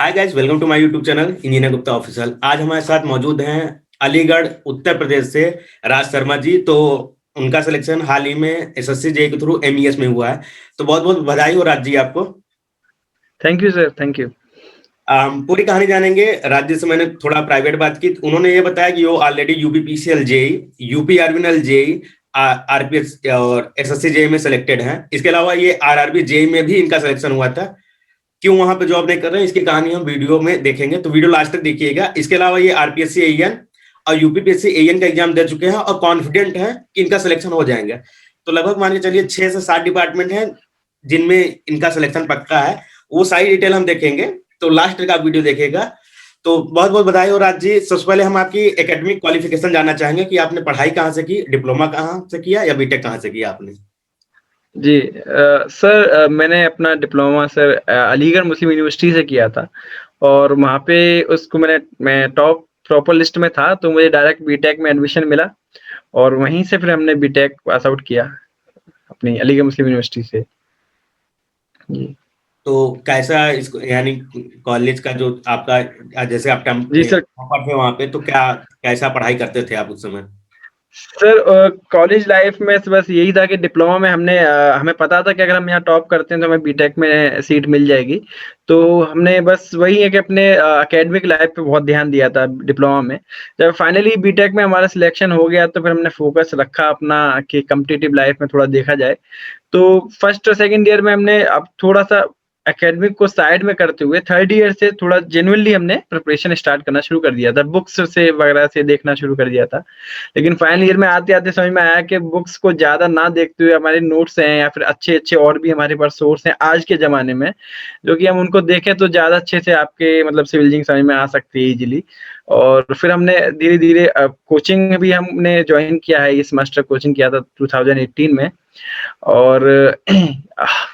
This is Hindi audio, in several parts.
Hi guys, welcome to my YouTube channel engineer Gupta official. आज हमारे साथ मौजूद हैं अलीगढ़ उत्तर प्रदेश से राज शर्मा जी। तो उनका सिलेक्शन हाल ही में एसएससी जेई के थ्रू एमईएस में हुआ है। तो बहुत बहुत बधाई हो राज जी आपको। Thank you sir, thank you. पूरी कहानी जानेंगे। राज जी से मैंने थोड़ा प्राइवेट बात की, उन्होंने ये बताया कि वो ऑलरेडी यूपीपीसीएल जेई, यूपी आर्मिनल जेई, आरपीएस और एसएससी जेई में सिलेक्टेड हैं। इसके अलावा ये आरआरबी जेई में भी इनका सिलेक्शन हुआ था। क्यों वहां पे जॉब नहीं कर रहे हैं, इसकी कहानी हम वीडियो में देखेंगे, तो वीडियो लास्ट तक देखिएगा। इसके अलावा ये आरपीएससी एएन और यूपीपीएससी एएन का एग्जाम दे चुके हैं और कॉन्फिडेंट हैं कि इनका सिलेक्शन हो जाएंगे। तो लगभग मान के चलिए 6 से 7 डिपार्टमेंट हैं जिनमें इनका सिलेक्शन पक्का है। वो सारी डिटेल हम देखेंगे, तो लास्ट तक आप वीडियो देखिएगा। तो बहुत बहुत बधाई हो राज जी। सबसे पहले हम आपकी एकेडमिक क्वालिफिकेशन जानना चाहेंगे कि आपने पढ़ाई कहाँ से की, डिप्लोमा कहाँ से किया या बीटेक कहाँ से किया आपने? जी सर, मैंने अपना डिप्लोमा सर अलीगढ़ मुस्लिम यूनिवर्सिटी से किया था और वहाँ पे उसको मैं टॉप प्रॉपर लिस्ट में था, तो मुझे डायरेक्ट बीटेक में एडमिशन मिला और वहीं से फिर हमने बीटेक पास आउट किया अपनी अलीगढ़ मुस्लिम यूनिवर्सिटी से। जी। तो कैसा इसको यानी कॉलेज का जो आपका, जैसे आप जी सर। टॉपर थे वहां पे, तो क्या कैसा पढ़ाई करते थे आप उस समय? सर कॉलेज लाइफ में तो बस यही था कि डिप्लोमा में हमें पता था कि अगर हम यहाँ टॉप करते हैं तो हमें बीटेक में सीट मिल जाएगी। तो हमने बस वही है कि अपने एकेडमिक लाइफ पे बहुत ध्यान दिया था डिप्लोमा में। जब फाइनली बीटेक में हमारा सिलेक्शन हो गया तो फिर हमने फोकस रखा अपना कि कॉम्पिटिटिव लाइफ में थोड़ा देखा जाए। तो फर्स्ट और सेकंड ईयर में हमने अब थोड़ा-सा एकेडमिक को साइड में करते हुए थर्ड ईयर से थोड़ा जेन्युइनली हमने प्रिपरेशन स्टार्ट करना शुरू कर दिया था। बुक्स से वगैरह से देखना शुरू कर दिया था। लेकिन फाइनल ईयर में आते-आते समझ में आया कि बुक्स को ज़्यादा ना देखते हुए हमारे नोट्स हैं या फिर अच्छे-अच्छे और भी हमारे पास सोर्स हैं आज के ज़माने में, जो कि हम उनको देखें तो ज़्यादा अच्छे से आपके मतलब सिविल समझ में आ सकती है ईज़िली। और फिर हमने धीरे-धीरे कोचिंग भी हमने जॉइन किया है, इस मास्टर कोचिंग किया था 2018 में। और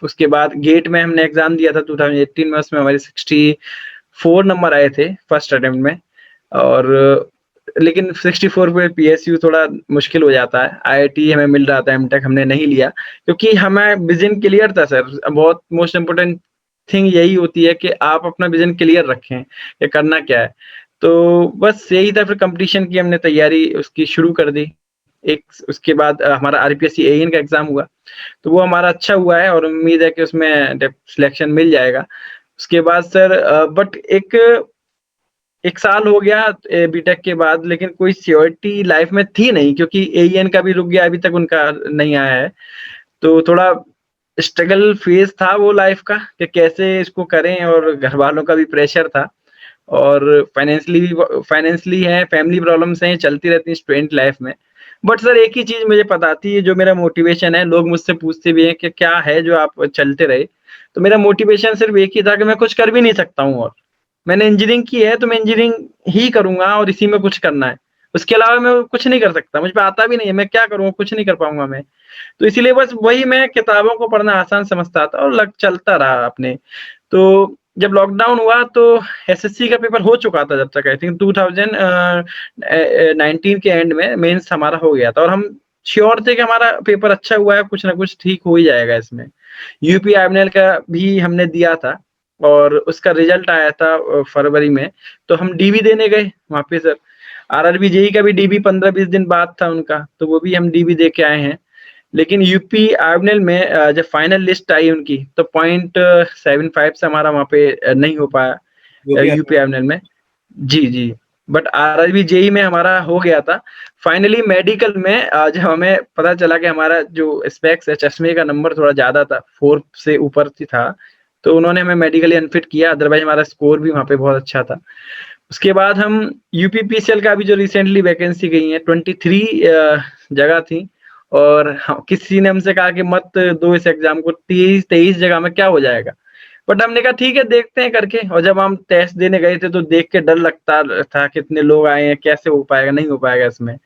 उसके बाद गेट में हमने एग्ज़ाम दिया था 2018 में, उसमें हमारे 64 नंबर आए थे फर्स्ट अटेम्प्ट में। और लेकिन 64 पे पीएसयू थोड़ा मुश्किल हो जाता है। आईआईटी हमें मिल रहा था, एमटेक हमने नहीं लिया क्योंकि हमें विज़न क्लियर था सर। बहुत मोस्ट इम्पोर्टेंट थिंग यही होती है कि आप अपना विज़न क्लियर रखें कि करना क्या है। तो बस यही था, फिर कॉम्पिटिशन की हमने तैयारी उसकी शुरू कर दी। एक उसके बाद हमारा आरपीएससी एएन का एग्ज़ाम हुआ, तो वो हमारा अच्छा हुआ है और उम्मीद है कि उसमें सिलेक्शन मिल जाएगा। उसके बाद सर बट एक 1 साल हो गया बीटेक के बाद, लेकिन कोई सिक्योरिटी लाइफ में थी नहीं क्योंकि एईएन का भी रुक गया, अभी तक उनका नहीं आया है। तो थोड़ा स्ट्रगल फेज़ था वो लाइफ का कि कैसे इसको करें, और घरवालों का भी प्रेशर था और फाइनेंशियली है, फैमिली प्रॉब्लम्स हैं, चलती रहती हैं स्टूडेंट लाइफ में। बट सर एक ही चीज़ मुझे पता थी, जो मेरा मोटिवेशन है, लोग मुझसे पूछते भी हैं कि क्या है जो आप चलते रहे? तो मेरा मोटिवेशन सिर्फ़ एक ही था कि मैं कुछ कर भी नहीं सकता हूँ और। मैंने इंजीनियरिंग की है तो मैं इंजीनियरिंग ही करूँगा और इसी में कुछ करना है। उसके अलावा मैं कुछ नहीं कर सकता, मुझ पे आता भी नहीं है, मैं क्या करूँगा? कुछ नहीं कर पाऊँगा मैं। तो इसीलिए बस वही मैं किताबों को पढ़ना आसान समझता था और लग चलता रहा अपने। तो जब लॉकडाउन हुआ तो एसएससी का पेपर हो चुका था, जब तक आई थिंक 2019 के एंड में मेंस हमारा हो गया था और हम श्योर थे कि हमारा पेपर अच्छा हुआ है, कुछ ना कुछ ठीक हो ही जाएगा इसमें। यूपी आर्मिनल का भी हमने दिया था और उसका रिजल्ट आया था फरवरी में, तो हम डीबी देने गए वहाँ पे सर। आरआरबी जेईई का भी डीबी 15-20 दिन बाद था उनका, तो वो भी हम डीबी दे के आए हैं। लेकिन यूपी आर्मिनल में जब फाइनल लिस्ट आई उनकी तो 0.75 से हमारा वहाँ पे नहीं हो पाया यूपी यूपी आर्मिनल में। जी, जी। बट आरआरबी जेईई में हमारा हो गया था। फाइनली मेडिकल में जब हमें पता चला कि हमारा जो स्पेक्स है, चश्मे का नंबर थोड़ा ज़्यादा था, 4 से ऊपर था, तो उन्होंने हमें मेडिकली अनफिट किया, अदरवाइज़ हमारा स्कोर भी वहाँ पे बहुत अच्छा था। उसके बाद हम यूपीपीसीएल का भी जो रिसेंटली वैकेंसी गई है 23 जगह थी और किसी ने हमसे कहा कि मत दो इस एग्जाम को, 23 जगह में क्या हो जाएगा। बट हमने कहा ठीक है देखते हैं करके, और जब हम टेस्ट देने गए थे तो देख के डर लगता था कितने लोग आए हैं, कैसे हो पाएगा, नहीं हो पाएगा इसमें।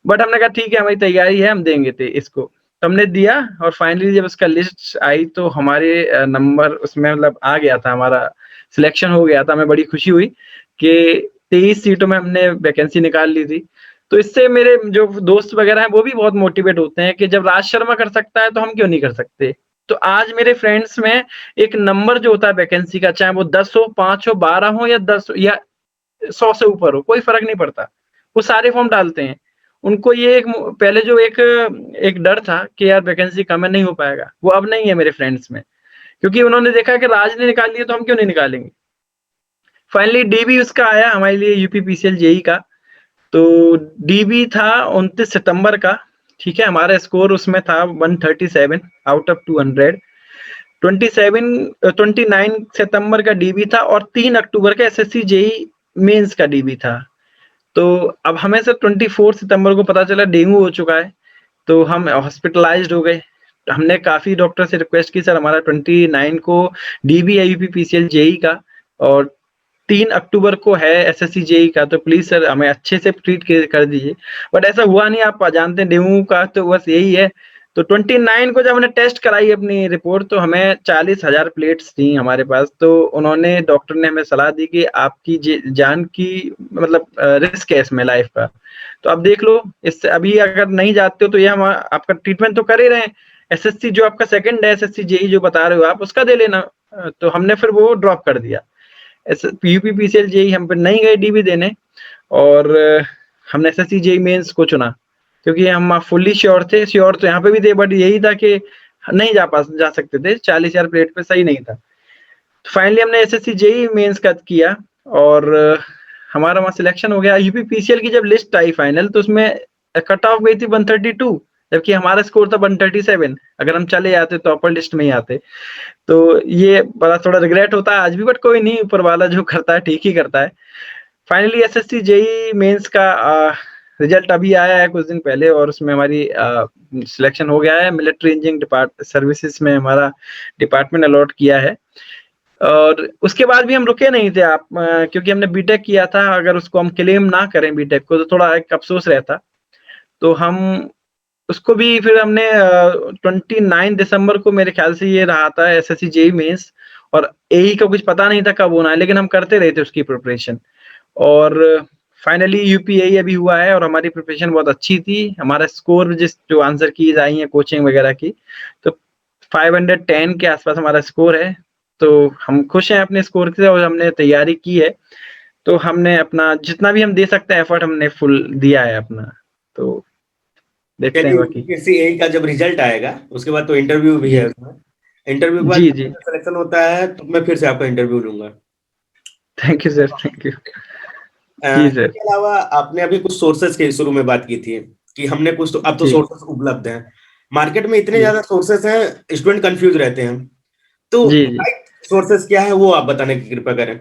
बट हमने कहा ठीक है हमारी तैयारी है, हम देंगे थे इसको। तो हमने दिया और फाइनली जब उसका लिस्ट आई तो हमारे नंबर उसमें मतलब आ गया था, हमारा सिलेक्शन हो गया था। हमें बड़ी खुशी हुई कि 23 सीटों में हमने वैकेंसी निकाल ली थी। तो इससे मेरे जो दोस्त वगैरह हैं वो भी बहुत मोटिवेट होते हैं कि जब राज शर्मा कर सकता है तो हम क्यों नहीं कर सकते। तो आज मेरे फ्रेंड्स में एक नंबर जो होता है वैकेंसी का, चाहे वो 10 हो, 5 हो, 12 हो या 10 या 100 से ऊपर हो, कोई फ़र्क नहीं पड़ता। वो सारे फॉर्म डालते हैं। उनको ये एक पहले जो एक डर था कि यार वैकेंसी कम है, नहीं हो पाएगा, वो अब नहीं है मेरे फ्रेंड्स में। क्योंकि उन्होंने देखा कि राज ने निकाल लिया तो हम क्यों नहीं निकालेंगे। फाइनली डीबी उसका आया हमारे लिए, यूपी पीसीएल जेई का। तो डीबी था 29 सितंबर का, ठीक है। हमारा स्कोर उसमें था 137 आउट ऑफ 200। 29 सितंबर का डीबी था और 3 अक्टूबर का एसएससी जेई मेंस का डीबी था। तो अब हमें सर 24 सितंबर को पता चला डेंगू हो चुका है, तो हम हॉस्पिटलाइज्ड हो गए। हमने काफ़ी डॉक्टर से रिक्वेस्ट की, सर हमारा 29 को डीबी है यूपी पीसीएल जेई का और 3 अक्टूबर को है एसएससी जेई का, तो प्लीज़ सर हमें अच्छे से ट्रीट कर दीजिए। बट ऐसा हुआ नहीं, आप जानते हैं डेंगू का तो बस यही है। तो 29 को जब हमने टेस्ट कराई अपनी रिपोर्ट, तो हमें 40,000 प्लेट्स थी हमारे पास। तो उन्होंने, डॉक्टर ने हमें सलाह दी कि आपकी जान की मतलब रिस्क है इसमें लाइफ का। तो अब देख लो, इससे अभी अगर नहीं जाते हो तो ये हम आपका ट्रीटमेंट तो कर ही रहे हैं। एसएससी जो आपका सेकंड है, एसएससी जेई जो बता रहे हो आप, उसका दे लेना। तो हमने फिर वो ड्रॉप कर दिया। यूपी पीसीएल जेई हम फिर नहीं गए डीबी देने और हमने एसएससी जेई मेंस को चुना, क्योंकि हम फुल्ली श्योर थे। श्योर तो यहाँ पे भी थे, बट यही था कि नहीं जा सकते थे, 40,000 प्लेट पे सही नहीं था। फाइनली हमने एसएससी जेई मेंस का किया और हमारा वहाँ सिलेक्शन हो गया। यूपी पीसीएल की जब लिस्ट आई फाइनल, तो उसमें कट ऑफ गई थी 132, जबकि हमारा स्कोर था 137। अगर हम चले जाते तो अपर लिस्ट में ही आते। तो ये बड़ा थोड़ा रिग्रेट होता है आज भी, बट कोई नहीं, ऊपर वाला जो करता है ठीक ही करता है। फाइनली एसएससी जेई मेंस का रिजल्ट अभी आया है कुछ दिन पहले और उसमें हमारी सिलेक्शन हो गया है। मिलिट्री इंजीनियरिंग सर्विसेज में हमारा डिपार्टमेंट अलॉट किया है। और उसके बाद भी हम रुके नहीं थे आप, क्योंकि हमने बीटेक किया था। अगर उसको हम क्लेम ना करें बीटेक को, तो थोड़ा एक अफसोस रहता। तो हम उसको भी फिर हमने 29 दिसंबर को, मेरे ख्याल से ये रहा था एसएससी जेई मेंस, और एई का कुछ पता नहीं था कब होना है, लेकिन हम करते रहे थे उसकी प्रिपरेशन। और फाइनली यूपीएई अभी हुआ है और हमारी प्रिपरेशन बहुत अच्छी थी। हमारा स्कोर जो आंसर कीज आई है कोचिंग वगैरह की, तो 510 के आसपास हमारा स्कोर है। तो हम खुश हैं अपने स्कोर से और हमने तैयारी की है। तो हमने अपना जितना भी हम दे सकते हैं एफर्ट हमने फुल दिया है अपना। तो देखते हैं बाकी। यूपीएससी का जब रिजल्ट आएगा उसके बाद तो इंटरव्यू भी है उसमें। इंटरव्यू के बाद जी जी, सिलेक्शन होता है तो मैं फिर से आपका इंटरव्यू लूंगा। Thank you sir, thank you. जी सर। इसके अलावा आपने अभी कुछ सोर्सेज के शुरू में बात की थी कि हमने कुछ, तो अब तो जी सोर्सेज उपलब्ध हैं मार्केट में, इतने जी ज्यादा सोर्सेज हैं, स्टूडेंट कंफ्यूज रहते हैं। तो जी जी राइट सोर्सेज क्या है वो आप बताने की कृपा करें।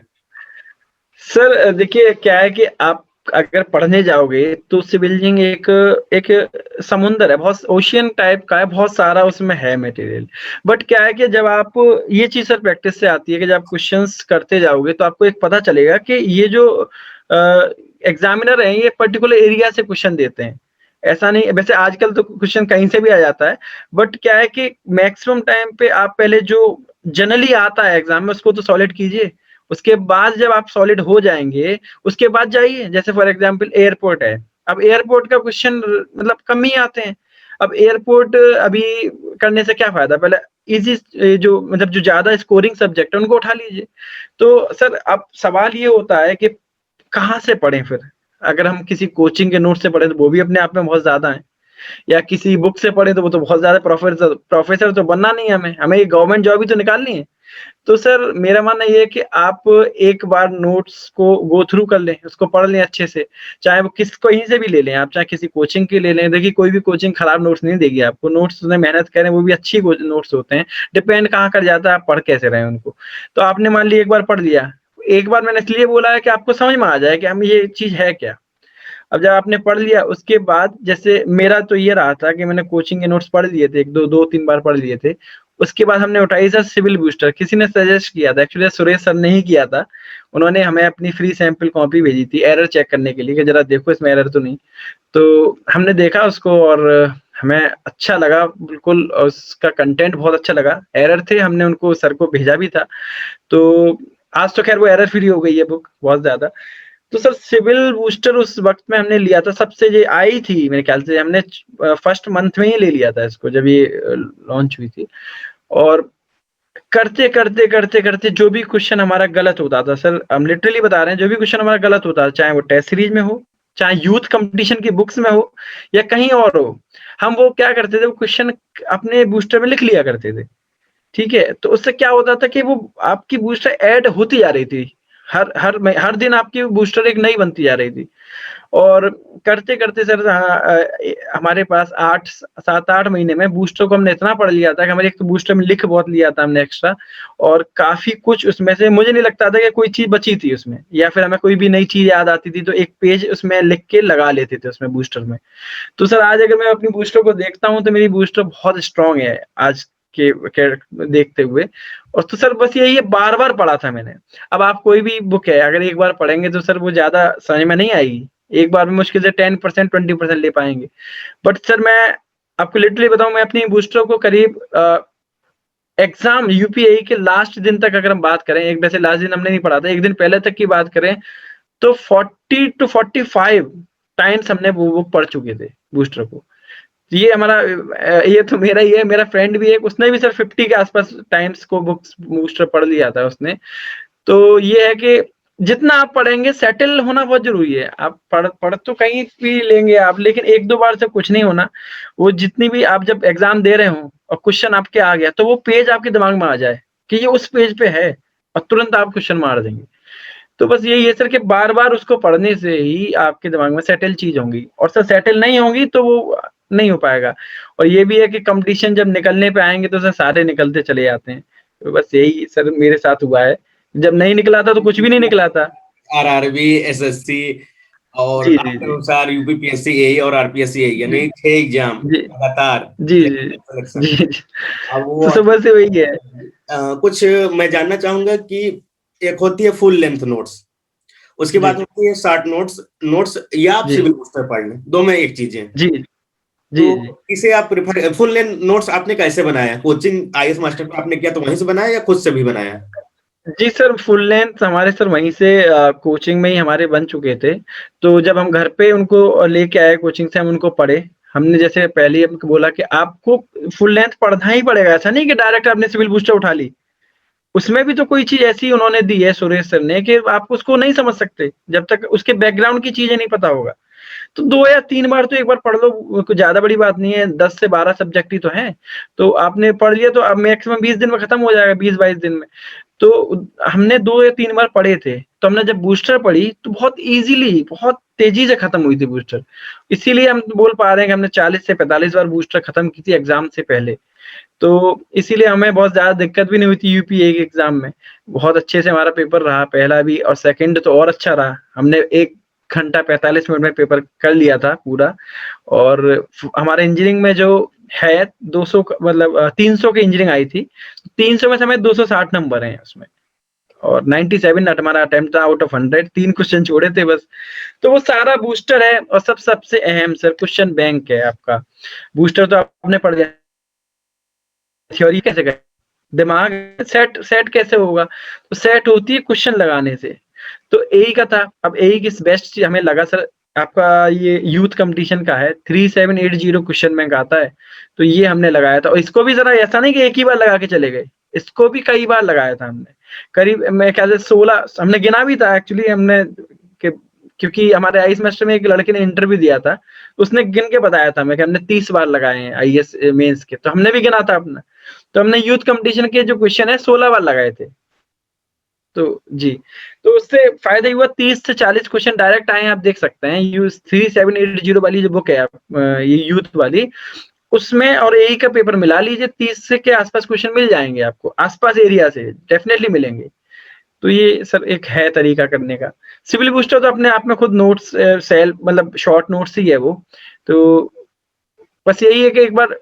सर, देखिए क्या है कि आप अगर पढ़ने जाओगे तो सिविल इंजीनियरिंग एक समुंदर है, बहुत ओशियन टाइप का है, बहुत सारा उसमें है मटेरियल। बट क्या है कि जब आप, ये चीज सर प्रैक्टिस से आती है कि जब आप क्वेश्चंस करते जाओगे तो आपको एक पता चलेगा कि ये जो एग्जामिनर है ये पर्टिकुलर एरिया से क्वेश्चन देते हैं। ऐसा नहीं, वैसे आजकल तो क्वेश्चन कहीं से भी आ जाता है, बट क्या है कि मैक्सिमम टाइम पे आप पहले जो जनरली आता है एग्जाम में उसको तो सॉलिड कीजिए। उसके बाद जब आप सॉलिड हो जाएंगे, उसके बाद जाइए। जैसे फॉर एग्जांपल एयरपोर्ट है, अब एयरपोर्ट का क्वेश्चन मतलब कम ही आते हैं। अब एयरपोर्ट अभी करने से क्या फायदा, पहले इजी जो मतलब जो ज्यादा स्कोरिंग सब्जेक्ट है उनको उठा लीजिए। तो सर अब सवाल ये होता है कि कहाँ से पढ़ें फिर। अगर हम किसी कोचिंग के नोट से पढ़े तो वो भी अपने आप में बहुत ज्यादा है, या किसी बुक से पढ़े तो वो तो बहुत ज्यादा। प्रोफेसर प्रोफेसर तो बनना नहीं है हमें, हमें ये गवर्नमेंट जॉब ही तो निकालनी है। तो सर मेरा मानना ये है कि आप एक बार नोट्स को गो थ्रू कर लें, उसको पढ़ लें अच्छे से। चाहे वो कहीं से भी ले लें आप, चाहे किसी कोचिंग के ले लें। देखिए कोई भी कोचिंग खराब नोट्स नहीं देगी आपको, नोट्स उसने मेहनत करें वो भी अच्छी नोट्स होते हैं। डिपेंड कहाँ कर जाता है आप पढ़ कैसे रहे हैं उनको। तो आपने मान लिया एक बार पढ़ लिया, एक बार मैंने इसलिए बोला है कि आपको समझ में आ जाए कि हम ये चीज है क्या। अब जब आपने पढ़ लिया उसके बाद, जैसे मेरा तो ये रहा था कि मैंने कोचिंग के नोट्स पढ़ लिए थे, एक दो तीन बार पढ़ लिए थे। उसके बाद हमने उठाई सर सिविल बूस्टर, किसी ने सजेस्ट किया था, एक्चुअली सुरेश सर ने ही किया था। उन्होंने हमें अपनी फ्री सैंपल कॉपी भेजी थी एरर चेक करने के लिए कि जरा देखो इसमें एरर तो नहीं। तो हमने देखा उसको और हमें अच्छा लगा बिल्कुल, उसका कंटेंट बहुत अच्छा लगा। एरर थे, हमने उनको सर को भेजा भी था। तो आज तो खैर वो एरर फ्री हो गई है बुक बहुत ज्यादा। तो सर सिविल बूस्टर उस वक्त में हमने लिया था, सबसे ये आई थी मेरे ख्याल से, हमने फर्स्ट मंथ में ही ले लिया था इसको जब ये लॉन्च हुई थी। और करते जो भी क्वेश्चन हमारा गलत होता था सर, हम लिटरली बता रहे हैं, जो भी क्वेश्चन हमारा गलत होता था, चाहे वो टेस्ट सीरीज में हो, चाहे यूथ कंपटीशन की बुक्स में हो या कहीं और हो, हम वो क्या करते थे, वो क्वेश्चन अपने बूस्टर में लिख लिया करते थे। ठीक है? तो उससे क्या होता था कि वो आपकी बूस्टर ऐड होती जा रही थी। हर दिन आपकी बूस्टर एक नई बनती जा रही थी। और करते सर हमारे पास 7-8 महीने में बूस्टर को हमने इतना पढ़ लिया था कि हमारे एक तो बूस्टर में लिख बहुत लिया था हमने एक्स्ट्रा, और काफ़ी कुछ उसमें से मुझे नहीं लगता था कि कोई चीज़ बची थी उसमें, या फिर हमें कोई भी नई चीज़ याद आती थी तो एक पेज उसमें लिख के लगा लेते थे उसमें बूस्टर में। तो सर आज अगर मैं अपनी बूस्टर को देखता हूँ तो मेरी बूस्टर बहुत स्ट्रॉन्ग है आज के देखते हुए। और तो सर बस यही है, बार-बार पढ़ा था मैंने। अब आप कोई भी बुक है, अगर एक बार पढ़ेंगे तो सर वो ज़्यादा समझ में नहीं आएगी। एक बार में मुश्किल से 10% 20% ले पाएँगे। बट सर मैं आपको लिटरली बताऊँ, मैं अपनी बूस्टर को करीब एग्ज़ाम यूपीएई के लास्ट दिन तक अगर हम बात करें, एक वैसे लास्ट दिन हमने नहीं पढ़ा था, 1 दिन पहले तक की बात करें तो 40 टू 45 टाइम्स हमने वो बुक पढ़ चुके थे बूस्टर को। ये हमारा ये तो मेरा ही है, मेरा फ्रेंड भी है, उसने भी सर 50 के आस-पास टाइम्स को बुक्स बूस्टर पढ़ लिया था उसने। तो ये है कि जितना आप पढ़ेंगे, सेटल होना बहुत ज़रूरी है। आप पढ़ तो कहीं भी लेंगे आप, लेकिन 1-2 बार से कुछ नहीं होना। वो जितनी भी आप जब एग्ज़ाम दे रहे हो और क्वेश्चन आपके आ गया, तो वो पेज आपके दिमाग में आ जाए कि ये उस पेज पे है, और तुरंत आप क्वेश्चन मार देंगे। तो बस यही है सर कि बार-बार उसको पढ़ने से ही आपके दिमाग में सेटल चीज़ होंगी, और सर सेटल नहीं होंगी तो वो नहीं हो पाएगा। और ये भी है कि कॉम्पिटिशन जब निकलने पे आएँगे तो सर सारे निकलते चले जाते हैं। तो बस यही सर मेरे साथ हुआ है। जब नहीं निकला था तो कुछ भी नहीं निकला था। आरआरबी, एसएससी और जी, जी, आपके जी। अनुसार यूपीपीएससी एई और आरपीएससी एई, जी, यानी 6 एग्जाम जी, लगातार जी, जी, सिलेक्शन। जी, जी। अब वो तो सुबह से वही है। कुछ मैं जानना चाहूंगा कि एक होती है फुल लेंथ नोट्स, उसके जी, बाद होती है शॉर्ट नोट्स। नोट्स या आप जी, सिविल बूस्टर पढ़ लें, दो में एक चीजें। जी, जी, तो जी। किसे आप प्रिफर, फुल लेंथ नोट्स आपने कैसे बनाया? कोचिंग आईएएस मास्टर पे आपने किया तो वहीं से बनाया या खुद से भी बनाया? जी सर, फुल लेंथ हमारे सर वहीं से कोचिंग में ही हमारे बन चुके थे। तो जब हम घर पे उनको लेके आए कोचिंग से, हम उनको पढ़े। हमने जैसे पहले ही हमको बोला कि आपको फुल लेंथ पढ़ना ही पड़ेगा, ऐसा नहीं कि डायरेक्ट आपने सिविल बूस्टर उठा ली। उसमें भी तो कोई चीज़ ऐसी उन्होंने दी है सुरेश सर ने कि आप उसको नहीं समझ सकते, जब तक उसके बैकग्राउंड की चीज़ें नहीं पता होगा। तो 2 या 3 बार तो एक बार पढ़ लो, कोई ज़्यादा बड़ी बात नहीं है, 10 से 12 सब्जेक्ट ही तो हैं। तो आपने पढ़ लिया तो अब मैक्सिमम 20 दिन में खत्म हो जाएगा, 20-22 दिन में। तो हमने 2 या 3 बार पढ़े थे, तो हमने जब बूस्टर पढ़ी तो बहुत ईज़िली, बहुत तेज़ी से खत्म हुई थी बूस्टर। इसीलिए हम बोल पा रहे हैं कि हमने 40 से 45 बार बूस्टर खत्म की थी एग्ज़ाम से पहले। तो इसीलिए हमें बहुत ज़्यादा दिक्कत भी नहीं हुई थी यूपीए के एग्ज़ाम में। बहुत अच्छे से हमारा पेपर रहा, पहला भी और सेकंड तो और अच्छा रहा। हमने 1 घंटा 45 मिनट में पेपर कर लिया था पूरा। और हमारे इंजीनियरिंग में जो है 200 मतलब 300 की इंजीनियरिंग आई थी। 300 में से हमें 260 नंबर हैं उसमें, और 97 हमारा अटेम्प्ट था आउट ऑफ 100। 3 क्वेश्चन छोड़े थे बस। तो वो सारा बूस्टर है, और सबसे अहम सर क्वेश्चन बैंक है आपका। बूस्टर तो आपने पढ़ लिया, थ्योरी कैसे करें? दिमाग सेट सेट कैसे होगा? तो सेट होती है क्वेश्चन लगाने से। तो एई का था। अब एई की बेस्ट चीज़ हमें लगा सर, आपका ये यूथ कंपटीशन का है, 3780 क्वेश्चन बैंक आता है। तो ये हमने लगाया था, और इसको भी ज़रा ऐसा नहीं कि एक ही बार लगा के चले गए, इसको भी कई बार लगाया था हमने। करीब मेरे ख्याल से 16 हमने गिना भी था एक्चुअली हमने, कि क्योंकि हमारे आईएएस मास्टर में एक लड़के ने इंटरव्यू दिया था, उसने गिन के बताया था हमें कि हमने 30 बार लगाए हैं आईएएस मेंस के, तो हमने भी गिना था अपना। तो हमने यूथ कंपटीशन के जो क्वेश्चन है 16 बार लगाए थे। तो जी, तो उससे फ़ायदा ये हुआ, 30 से 40 क्वेश्चन डायरेक्ट आए हैं, आप देख सकते हैं। यूज़ 3780 वाली जो बुक है ये यूथ वाली, उसमें और एई का पेपर मिला लीजिए, 30 से के आस-पास क्वेश्चन मिल जाएँगे आपको, आस-पास एरिया से डेफ़िनेटली मिलेंगे। तो ये सर एक है तरीका करने का। सिविल बूस्टर तो अपने आप में खुद नोट्स सेल मतलब शॉर्ट नोट्स ही है वो। तो बस यही है कि एक बार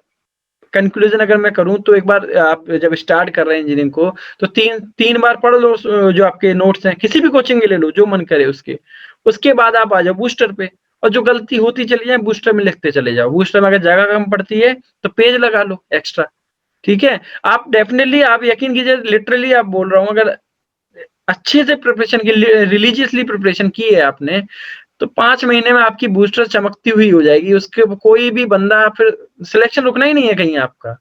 कंक्लूज़न अगर मैं करूँ तो एक बार आप जब स्टार्ट कर रहे हैं इंजीनियरिंग को, तो 3 बार पढ़ लो जो आपके नोट्स हैं, किसी भी कोचिंग के ले लो, जो मन करे उसके। उसके बाद आप आ जाओ बूस्टर पे, और जो गलती होती चली जाए बूस्टर में लिखते चले जाओ। बूस्टर में अगर जगह कम पड़ती है, तो पेज लगा लो एक्स्ट्रा, ठीक है? आप डेफ़िनिटली आप यकीन कीजिए, लिटरली आप बोल रहा हूँ, अगर अच्छे से प्रिपरेशन की रिलीजियसली प्रिपरेशन की है आपने, तो 5 महीने में आपकी बूस्टर चमकती हुई हो जाएगी। उसके कोई भी बंदा फिर सिलेक्शन रुकना ही नहीं है कहीं आपका।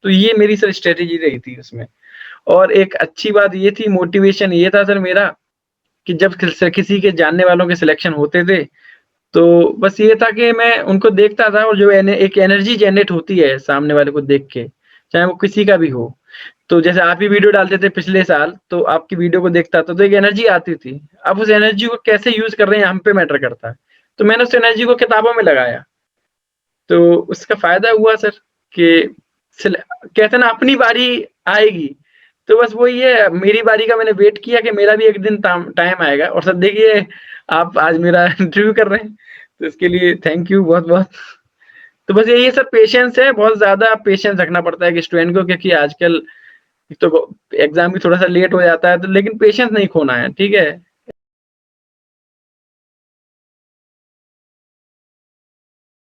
तो ये मेरी सर स्ट्रैटेजी रही थी उसमें। और एक अच्छी बात ये थी, मोटिवेशन ये था सर मेरा कि जब किसी के जानने वालों के सिलेक्शन होते थे, तो बस ये था कि मैं उनको देखता था और जो एक एनर्जी जनरेट होती है सामने वाले को देख के, चाहे वो किसी का भी हो। तो जैसे आप ही वीडियो डालते थे पिछले साल, तो आपकी वीडियो को देखता था तो एक एनर्जी आती थी। अब उस एनर्जी को कैसे यूज़ कर रहे हैं हम पे मैटर करता है। तो मैंने उस एनर्जी को किताबों में लगाया। तो उसका फ़ायदा हुआ सर कि कहते हैं ना अपनी बारी आएगी। तो बस वही है, मेरी बारी का मैंने वेट किया कि मेरा भी एक दिन टाइम आएगा। और सर देखिए आप आज मेरा इंटरव्यू कर रहे हैं, तो इसके लिए थैंक यू बहुत-बहुत। तो बस यही है सर, पेशेंस है, बहुत ज़्यादा पेशेंस रखना पड़ता है कि स्टूडेंट को, क्योंकि आजकल एक तो एग्ज़ाम भी थोड़ा-सा लेट हो जाता है, तो लेकिन पेशेंस नहीं खोना है, ठीक है?